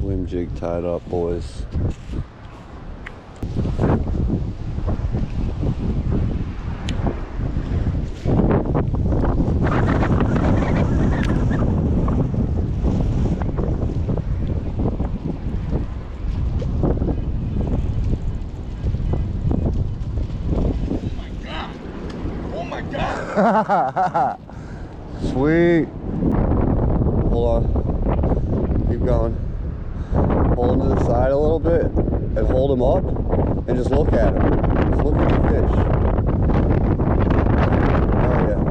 Swim jig tied up, boys. Sweet. Hold on. Keep going. Pull him to the side a little bit and hold him up and just look at him. Just look at the fish. Oh yeah.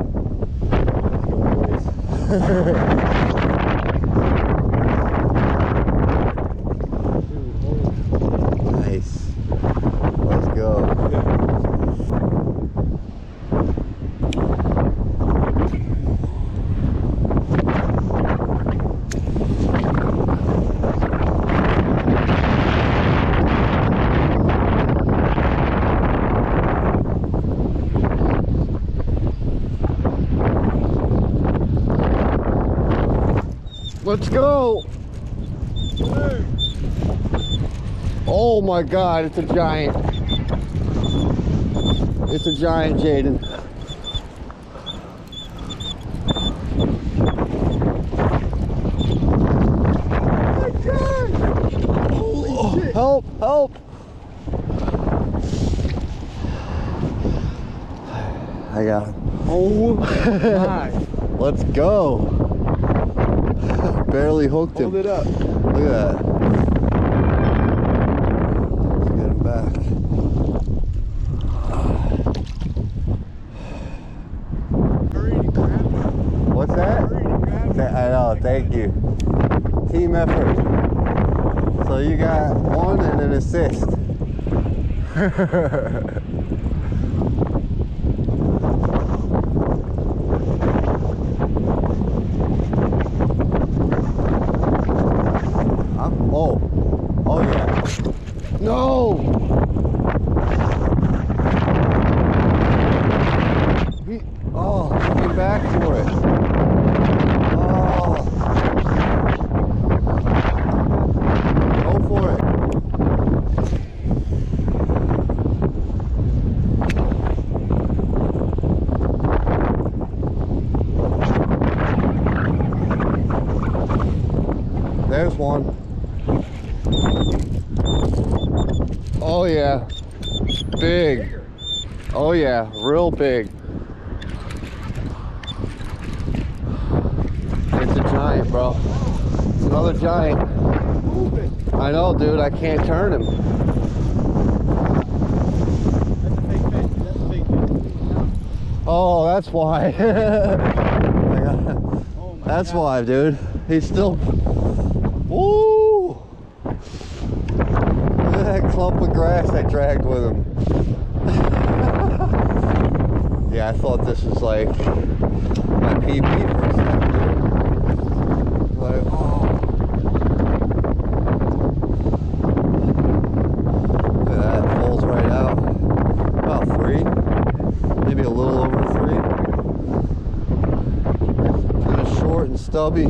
Nice. Let's go. Let's go! Oh my God, it's a giant. It's a giant, Jaden. Oh my God! Holy shit! Help, help! I got him. Oh my! Let's go! Barely hooked him. Hold it up. Look at that. Let's get him back. What's that? I know, thank you. Team effort. So you got one and an assist. Oh yeah. No! Oh, came back for it. Oh. Go for it. There's one. Oh yeah, big. Oh yeah, real big. It's a giant, bro. It's another giant. I know, dude, I can't turn him. Oh, that's why. That's why, dude. He's still... Woo! Look at that clump of grass I dragged with him. Yeah, I thought this was like my PB for a second, dude. Like, oh. Look at that, it falls right out. About 3. Maybe a little over 3. Kind of short and stubby.